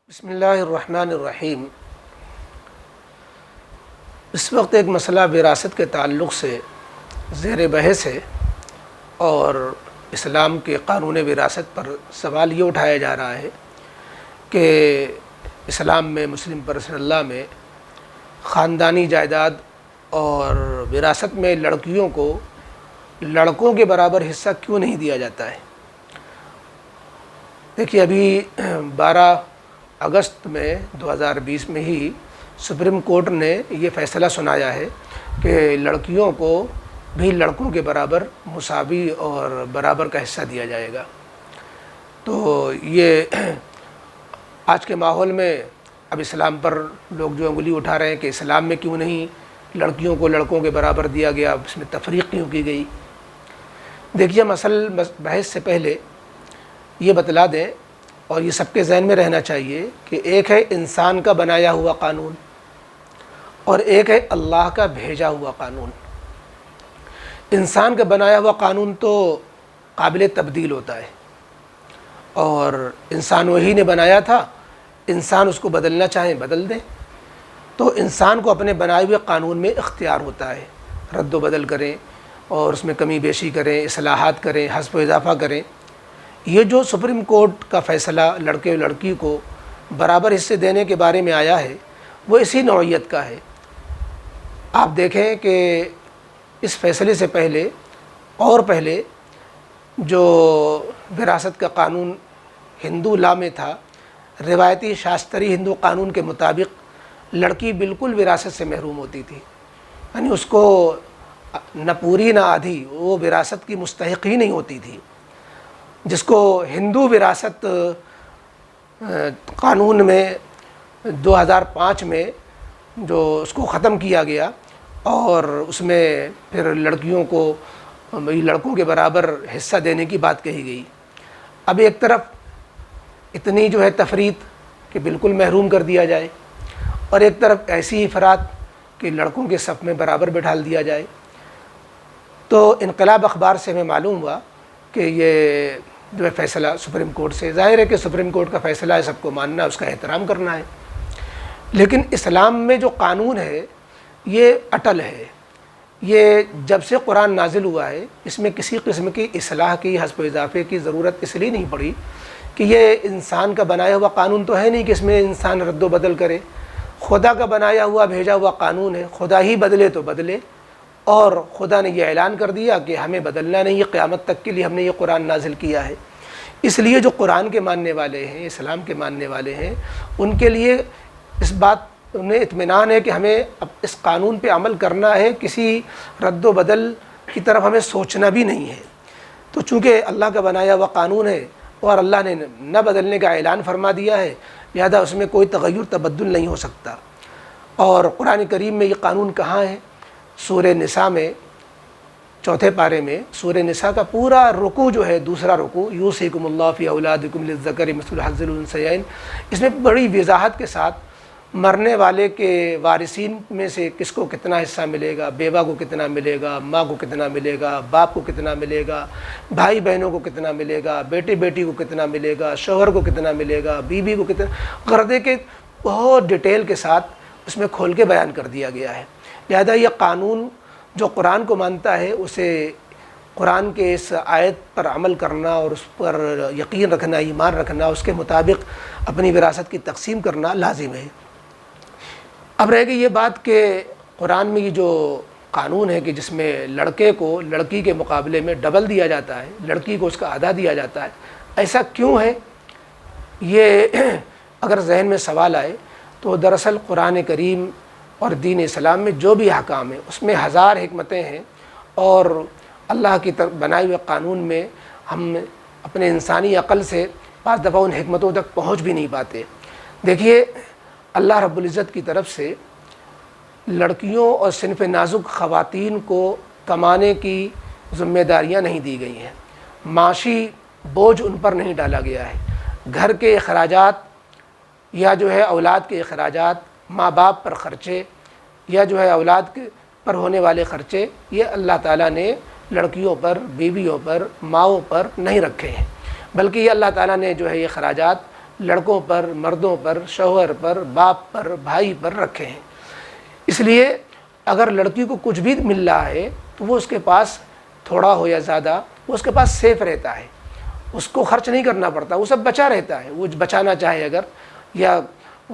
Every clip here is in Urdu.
بسم اللہ الرحمن الرحیم۔ اس وقت ایک مسئلہ وراثت کے تعلق سے زیر بحث ہے اور اسلام کے قانون وراثت پر سوال یہ اٹھایا جا رہا ہے کہ اسلام میں مسلم پرسنل اللہ میں خاندانی جائیداد اور وراثت میں لڑکیوں کو لڑکوں کے برابر حصہ کیوں نہیں دیا جاتا ہے۔ دیکھیے، ابھی 12 اگست میں 2020 میں ہی سپریم کورٹ نے یہ فیصلہ سنایا ہے کہ لڑکیوں کو بھی لڑکوں کے برابر مساوی اور برابر کا حصہ دیا جائے گا۔ تو یہ آج کے ماحول میں اب اسلام پر لوگ جو انگلی اٹھا رہے ہیں کہ اسلام میں کیوں نہیں لڑکیوں کو لڑکوں کے برابر دیا گیا، اس میں تفریق کیوں کی گئی۔ دیکھیے، اصل بحث سے پہلے یہ بتلا دیں اور یہ سب کے ذہن میں رہنا چاہیے کہ ایک ہے انسان کا بنایا ہوا قانون اور ایک ہے اللہ کا بھیجا ہوا قانون۔ انسان کا بنایا ہوا قانون تو قابل تبدیل ہوتا ہے اور انسان وہی نے بنایا تھا، انسان اس کو بدلنا چاہیں بدل دیں، تو انسان کو اپنے بنائے ہوئے قانون میں اختیار ہوتا ہے، رد و بدل کریں اور اس میں کمی بیشی کریں، اصلاحات کریں، حذف و اضافہ کریں۔ یہ جو سپریم کورٹ کا فیصلہ لڑکے اور لڑکی کو برابر حصے دینے کے بارے میں آیا ہے وہ اسی نوعیت کا ہے۔ آپ دیکھیں کہ اس فیصلے سے پہلے جو وراثت کا قانون ہندو لا میں تھا، روایتی شاستری ہندو قانون کے مطابق لڑکی بالکل وراثت سے محروم ہوتی تھی، یعنی اس کو نہ پوری نہ آدھی وہ وراثت کی مستحق ہی نہیں ہوتی تھی، جس کو ہندو وراثت قانون میں 2005 میں جو اس کو ختم کیا گیا اور اس میں پھر لڑکیوں کو لڑکوں کے برابر حصہ دینے کی بات کہی گئی۔ اب ایک طرف اتنی جو ہے تفریط کہ بالکل محروم کر دیا جائے اور ایک طرف ایسی افراط کہ لڑکوں کے صف میں برابر بٹھال دیا جائے۔ تو انقلاب اخبار سے ہمیں معلوم ہوا کہ یہ جو ہے فیصلہ سپریم کورٹ سے، ظاہر ہے کہ سپریم کورٹ کا فیصلہ ہے، سب کو ماننا ہے، اس کا احترام کرنا ہے، لیکن اسلام میں جو قانون ہے یہ اٹل ہے۔ یہ جب سے قرآن نازل ہوا ہے اس میں کسی قسم کی اصلاح کی، حذف و اضافے کی ضرورت اس لیے نہیں پڑی کہ یہ انسان کا بنایا ہوا قانون تو ہے نہیں کہ اس میں انسان رد و بدل کرے۔ خدا کا بنایا ہوا بھیجا ہوا قانون ہے، خدا ہی بدلے تو بدلے، اور خدا نے یہ اعلان کر دیا کہ ہمیں بدلنا نہیں، قیامت تک کے لیے ہم نے یہ قرآن نازل کیا ہے۔ اس لیے جو قرآن کے ماننے والے ہیں، اسلام کے ماننے والے ہیں، ان کے لیے اس بات میں اطمینان ہے کہ ہمیں اب اس قانون پہ عمل کرنا ہے، کسی رد و بدل کی طرف ہمیں سوچنا بھی نہیں ہے۔ تو چونکہ اللہ کا بنایا ہوا قانون ہے اور اللہ نے نہ بدلنے کا اعلان فرما دیا ہے، لہذا اس میں کوئی تغیر تبدل نہیں ہو سکتا۔ اور قرآن کریم میں یہ قانون کہاں ہے؟ سورہ نساء میں 4 پارے میں سورہ نساء کا پورا رکوع جو ہے، دوسرا رکوع، یوصیکم اللہ فی اولادکم للذکر مثل حظ الانثیین، اس میں بڑی وضاحت کے ساتھ مرنے والے کے وارثین میں سے کس کو کتنا حصہ ملے گا، بیوہ کو کتنا ملے گا، ماں کو کتنا ملے گا، باپ کو کتنا ملے گا، بھائی بہنوں کو کتنا ملے گا، بیٹے بیٹی کو کتنا ملے گا، شوہر کو کتنا ملے گا، بیوی کو کتنا، غرضے کے بہت ڈیٹیل کے ساتھ اس میں کھول کے بیان کر دیا گیا ہے۔ لہذا یہ قانون جو قرآن کو مانتا ہے اسے قرآن کے اس آیت پر عمل کرنا اور اس پر یقین رکھنا، ایمان رکھنا، اس کے مطابق اپنی وراثت کی تقسیم کرنا لازم ہے۔ اب رہ گئی یہ بات کہ قرآن میں یہ جو قانون ہے کہ جس میں لڑکے کو لڑکی کے مقابلے میں ڈبل دیا جاتا ہے، لڑکی کو اس کا آدھا دیا جاتا ہے، ایسا کیوں ہے؟ یہ اگر ذہن میں سوال آئے تو دراصل قرآن کریم اور دین اسلام میں جو بھی احکام ہیں اس میں ہزار حکمتیں ہیں، اور اللہ کی طرف بنائے ہوئے قانون میں ہم اپنے انسانی عقل سے بعض دفعہ ان حکمتوں تک پہنچ بھی نہیں پاتے۔ دیکھیے، اللہ رب العزت کی طرف سے لڑکیوں اور صنف نازک خواتین کو کمانے کی ذمہ داریاں نہیں دی گئی ہیں، معاشی بوجھ ان پر نہیں ڈالا گیا ہے۔ گھر کے اخراجات یا جو ہے اولاد کے اخراجات، ماں باپ پر خرچے یا جو ہے اولاد پر ہونے والے خرچے، یہ اللہ تعالیٰ نے لڑکیوں پر، بیویوں پر، ماؤں پر نہیں رکھے ہیں، بلکہ یہ اللہ تعالیٰ نے جو ہے یہ خراجات لڑکوں پر، مردوں پر، شوہر پر، باپ پر، بھائی پر رکھے ہیں۔ اس لیے اگر لڑکی کو کچھ بھی مل رہا ہے تو وہ اس کے پاس تھوڑا ہو یا زیادہ، وہ اس کے پاس سیف رہتا ہے، اس کو خرچ نہیں کرنا پڑتا، وہ سب بچا رہتا ہے، وہ بچانا چاہے اگر، یا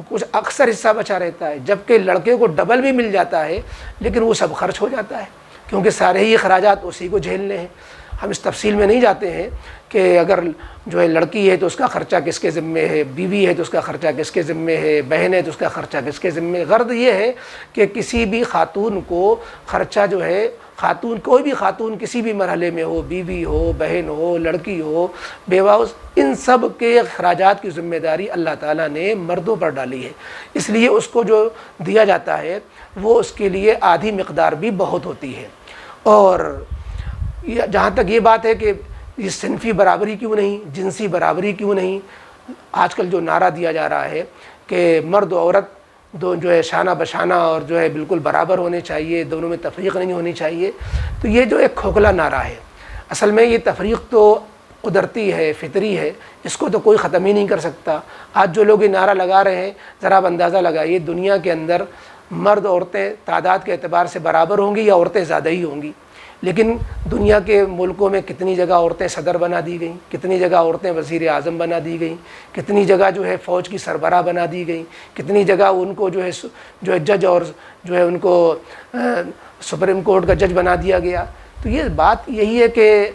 کچھ اکثر حصہ بچا رہتا ہے۔ جبکہ لڑکے کو ڈبل بھی مل جاتا ہے لیکن وہ سب خرچ ہو جاتا ہے، کیونکہ سارے ہی اخراجات اسی کو جھیلنے ہیں۔ ہم اس تفصیل میں نہیں جاتے ہیں کہ اگر جو ہے لڑکی ہے تو اس کا خرچہ کس کے ذمے ہے، بیوی ہے تو اس کا خرچہ کس کے ذمے ہے، بہن ہے تو اس کا خرچہ کس کے ذمے ہے۔ غرض یہ ہے کہ کسی بھی خاتون کو خرچہ جو ہے، خاتون کوئی بھی خاتون کسی بھی مرحلے میں ہو، بیوی ہو، بہن ہو، لڑکی ہو، بیوہ ہو، ان سب کے اخراجات کی ذمہ داری اللہ تعالیٰ نے مردوں پر ڈالی ہے۔ اس لیے اس کو جو دیا جاتا ہے وہ اس کے لیے آدھی مقدار بھی بہت ہوتی ہے۔ اور جہاں تک یہ بات ہے کہ یہ صنفی برابری کیوں نہیں، جنسی برابری کیوں نہیں، آج کل جو نعرہ دیا جا رہا ہے کہ مرد و عورت دو جو ہے شانہ بشانہ اور جو ہے بالکل برابر ہونے چاہیے، دونوں میں تفریق نہیں ہونی چاہیے، تو یہ جو ایک کھوکھلا نعرہ ہے۔ اصل میں یہ تفریق تو قدرتی ہے، فطری ہے، اس کو تو کوئی ختم ہی نہیں کر سکتا۔ آج جو لوگ یہ نعرہ لگا رہے ہیں، ذرا آپ اندازہ لگائیے دنیا کے اندر مرد عورتیں تعداد کے اعتبار سے برابر ہوں گی یا عورتیں زیادہ ہی ہوں گی؟ لیکن دنیا کے ملکوں میں کتنی جگہ عورتیں صدر بنا دی گئیں، کتنی جگہ عورتیں وزیر اعظم بنا دی گئیں، کتنی جگہ جو ہے فوج کی سربراہ بنا دی گئیں، کتنی جگہ ان کو جو ہے جج اور جو ہے ان کو سپریم کورٹ کا جج بنا دیا گیا۔ تو یہ بات یہی ہے کہ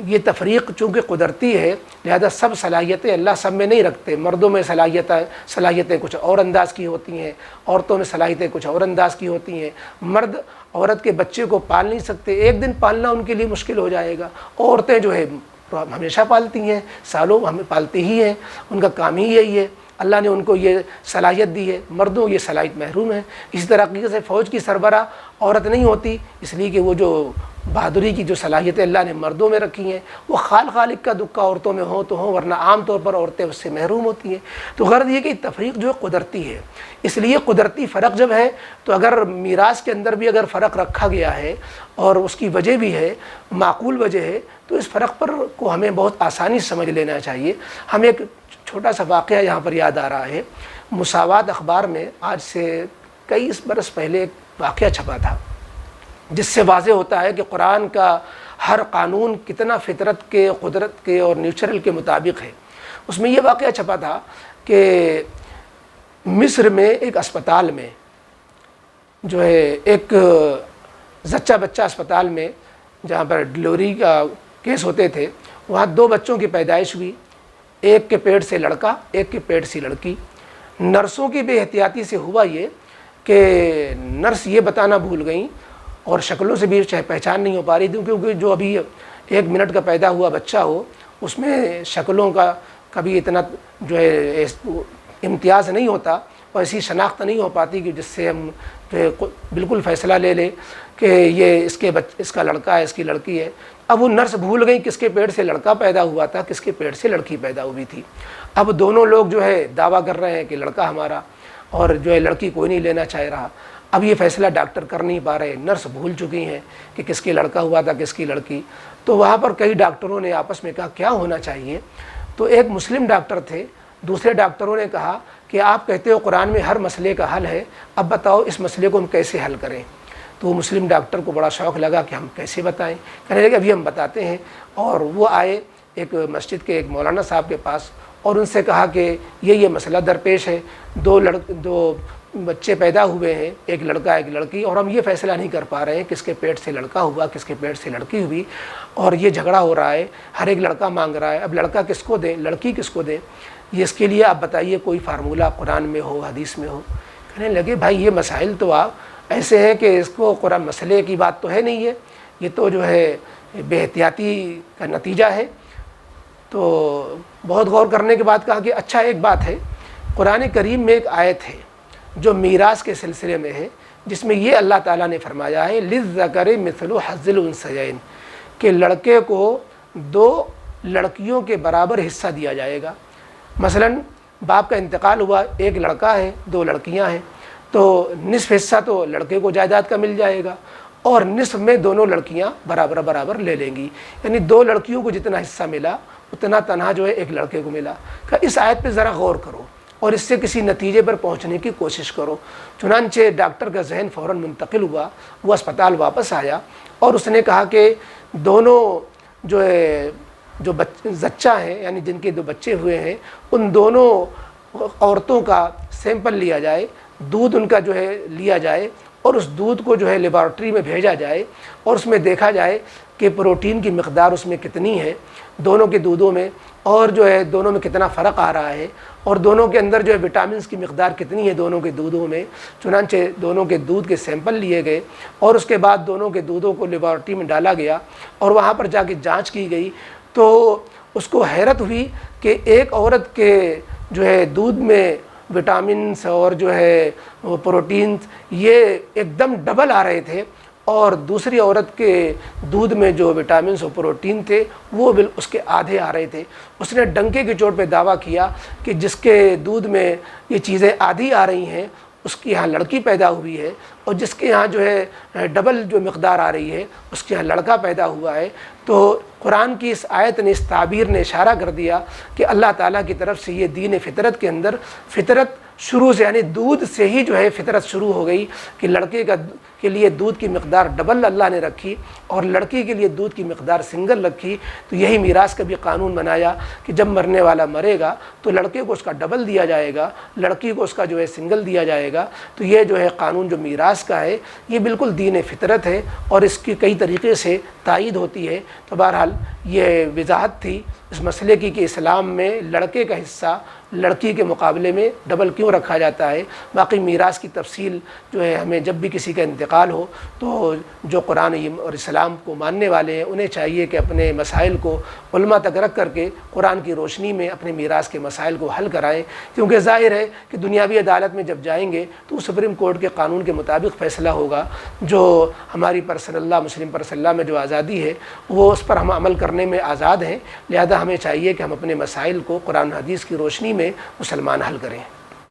یہ تفریق چونکہ قدرتی ہے، لہذا سب صلاحیتیں اللہ سب میں نہیں رکھتے۔ مردوں میں صلاحیتیں کچھ اور انداز کی ہوتی ہیں، عورتوں میں صلاحیتیں کچھ اور انداز کی ہوتی ہیں۔ مرد عورت کے بچے کو پال نہیں سکتے، ایک دن پالنا ان کے لیے مشکل ہو جائے گا۔ عورتیں جو ہے ہمیشہ پالتی ہیں، سالوں ہمیں پالتی ہی ہیں، ان کا کام ہی یہی ہے، اللہ نے ان کو یہ صلاحیت دی ہے۔ مردوں یہ صلاحیت محروم ہے۔ اسی طریقے سے فوج کی سربراہ عورت نہیں ہوتی، اس لیے کہ وہ جو بہادری کی جو صلاحیتیں اللہ نے مردوں میں رکھی ہیں وہ خالق کا دکا عورتوں میں ہوں تو ہوں، ورنہ عام طور پر عورتیں اس سے محروم ہوتی ہیں۔ تو غرض یہ کہ تفریق جو ہے قدرتی ہے۔ اس لیے قدرتی فرق جب ہے تو اگر میراث کے اندر بھی اگر فرق رکھا گیا ہے اور اس کی وجہ بھی ہے، معقول وجہ ہے، تو اس فرق پر کو ہمیں بہت آسانی سے سمجھ لینا چاہیے۔ ہمیں ایک چھوٹا سا واقعہ یہاں پر یاد آ رہا ہے۔ مساوات اخبار میں آج سے کئی برس پہلے ایک واقعہ چھپا تھا، جس سے واضح ہوتا ہے کہ قرآن کا ہر قانون کتنا فطرت کے، قدرت کے اور نیچرل کے مطابق ہے۔ اس میں یہ واقعہ چھپا تھا کہ مصر میں ایک اسپتال میں جو ہے ایک زچہ بچہ اسپتال میں جہاں پر ڈلیوری کا کیس ہوتے تھے، وہاں 2 بچوں کی پیدائش ہوئی، ایک کے پیٹ سے لڑکا، ایک کے پیٹ سے لڑکی۔ نرسوں کی بے احتیاطی سے ہوا یہ کہ نرس یہ بتانا بھول گئیں، اور شکلوں سے بھی پہچان نہیں ہو پا رہی تھی، کیونکہ جو ابھی 1 منٹ کا پیدا ہوا بچہ ہو اس میں شکلوں کا کبھی اتنا جو ہے امتیاز نہیں ہوتا اور ایسی شناخت نہیں ہو پاتی کہ جس سے ہم جو ہے بالکل فیصلہ لے لیں کہ یہ اس کا لڑکا ہے، اس کی لڑکی ہے۔ اب وہ نرس بھول گئی کس کے پیٹ سے لڑکا پیدا ہوا تھا، کس کے پیٹ سے لڑکی پیدا ہوئی تھی۔ اب دونوں لوگ جو ہے دعویٰ کر رہے ہیں کہ لڑکا ہمارا، اور جو ہے لڑکی کوئی نہیں لینا چاہ رہا۔ اب یہ فیصلہ ڈاکٹر کر نہیں پا رہے، نرس بھول چکی ہیں کہ کس کی لڑکا ہوا تھا، کس کی لڑکی۔ تو وہاں پر کئی ڈاکٹروں نے آپس میں کہا کیا ہونا چاہیے۔ تو ایک مسلم ڈاکٹر تھے، دوسرے ڈاکٹروں نے کہا کہ آپ کہتے ہو قرآن میں ہر مسئلے کا حل ہے، اب بتاؤ اس مسئلے کو ہم کیسے حل کریں۔ تو وہ مسلم ڈاکٹر کو بڑا شوق لگا کہ ہم کیسے بتائیں، کہنے لگے ابھی ہم بتاتے ہیں۔ اور وہ آئے ایک مسجد کے ایک مولانا صاحب کے پاس اور ان سے کہا کہ یہ مسئلہ درپیش ہے، 2 بچے پیدا ہوئے ہیں، ایک لڑکا ایک لڑکی، اور ہم یہ فیصلہ نہیں کر پا رہے ہیں کس کے پیٹ سے لڑکا ہوا، کس کے پیٹ سے لڑکی ہوئی، اور یہ جھگڑا ہو رہا ہے، ہر ایک لڑکا مانگ رہا ہے، اب لڑکا کس کو دیں، لڑکی کس کو دیں، یہ اس کے لیے آپ بتائیے کوئی فارمولہ قرآن میں ہو، حدیث میں ہو۔ کہنے لگے بھائی یہ مسائل تو آپ ایسے ہیں کہ اس کو قرآن مسئلے کی بات تو ہے نہیں ہے، یہ تو جو ہے بے احتیاطی کا نتیجہ ہے۔ تو بہت غور کرنے کے بعد کہا کہ اچھا ایک بات ہے، قرآن کریم میں ایک آیت ہے جو میراث کے سلسلے میں ہے، جس میں یہ اللہ تعالیٰ نے فرمایا ہے للذکر مثل حظ الانثیین، کہ لڑکے کو 2 لڑکیوں کے برابر حصہ دیا جائے گا۔ مثلا باپ کا انتقال ہوا، ایک لڑکا ہے 2 لڑکیاں ہیں، تو نصف حصہ تو لڑکے کو جائیداد کا مل جائے گا، اور نصف میں دونوں لڑکیاں برابر لے لیں گی، یعنی 2 لڑکیوں کو جتنا حصہ ملا اتنا تنہا جو ہے ایک لڑکے کو ملا۔ کہ اس آیت پہ ذرا غور کرو اور اس سے کسی نتیجے پر پہنچنے کی کوشش کرو۔ چنانچہ ڈاکٹر کا ذہن فوراً منتقل ہوا، وہ اسپتال واپس آیا اور اس نے کہا کہ دونوں جو ہے جو زچہ ہیں، یعنی جن کے 2 بچے ہوئے ہیں، ان دونوں عورتوں کا سیمپل لیا جائے، دودھ ان کا جو ہے لیا جائے اور اس دودھ کو جو ہے لیبارٹری میں بھیجا جائے اور اس میں دیکھا جائے کہ پروٹین کی مقدار اس میں کتنی ہے دونوں کے دودھوں میں، اور جو ہے دونوں میں کتنا فرق آ رہا ہے، اور دونوں کے اندر جو ہے وٹامنس کی مقدار کتنی ہے دونوں کے دودھوں میں۔ چنانچہ دونوں کے دودھ کے سیمپل لیے گئے اور اس کے بعد دونوں کے دودھوں کو لیبارٹری میں ڈالا گیا اور وہاں پر جا کے جانچ کی گئی، تو اس کو حیرت ہوئی کہ ایک عورت کے جو ہے دودھ میں وٹامنس اور جو ہے پروٹینز یہ ایک دم ڈبل آ رہے تھے، اور دوسری عورت کے دودھ میں جو وٹامنس اور پروٹین تھے وہ اس کے آدھے آ رہے تھے۔ اس نے ڈنکے کی چوٹ پہ دعویٰ کیا کہ جس کے دودھ میں یہ چیزیں آدھی آ رہی ہیں اس کی یہاں لڑکی پیدا ہوئی ہے، اور جس کے یہاں جو ہے ڈبل جو مقدار آ رہی ہے اس کے یہاں لڑکا پیدا ہوا ہے۔ تو قرآن کی اس آیت نے، اس تعبیر نے اشارہ کر دیا کہ اللہ تعالیٰ کی طرف سے یہ دین فطرت کے اندر فطرت شروع سے، یعنی دودھ سے ہی جو ہے فطرت شروع ہو گئی کہ لڑکے کے لیے دودھ کی مقدار ڈبل اللہ نے رکھی اور لڑکی کے لیے دودھ کی مقدار سنگل رکھی۔ تو یہی میراث کا بھی قانون بنایا کہ جب مرنے والا مرے گا تو لڑکے کو اس کا ڈبل دیا جائے گا، لڑکی کو اس کا جو ہے سنگل دیا جائے گا۔ تو یہ جو ہے قانون جو میراث کا ہے یہ بالکل دین فطرت ہے اور اس کی کئی طریقے سے تائید ہوتی ہے۔ تو بہرحال یہ وضاحت تھی اس مسئلے کی کہ اسلام میں لڑکے کا حصہ لڑکی کے مقابلے میں ڈبل کیوں رکھا جاتا ہے۔ باقی میراث کی تفصیل جو ہے ہمیں جب بھی کسی کا انتقال ہو تو جو قرآن اور اسلام کو ماننے والے ہیں انہیں چاہیے کہ اپنے مسائل کو علماء تک رکھ کر کے قرآن کی روشنی میں اپنے میراث کے مسائل کو حل کرائیں، کیونکہ ظاہر ہے کہ دنیاوی عدالت میں جب جائیں گے تو سپریم کورٹ کے قانون کے مطابق فیصلہ ہوگا۔ جو ہماری پرسنل لا، مسلم پرسنل لا میں جو آزادی ہے وہ اس پر ہم عمل کرنے میں آزاد ہیں، لہذا ہمیں چاہیے کہ ہم اپنے مسائل کو قرآن حدیث کی روشنی میں مسلمان حل کریں۔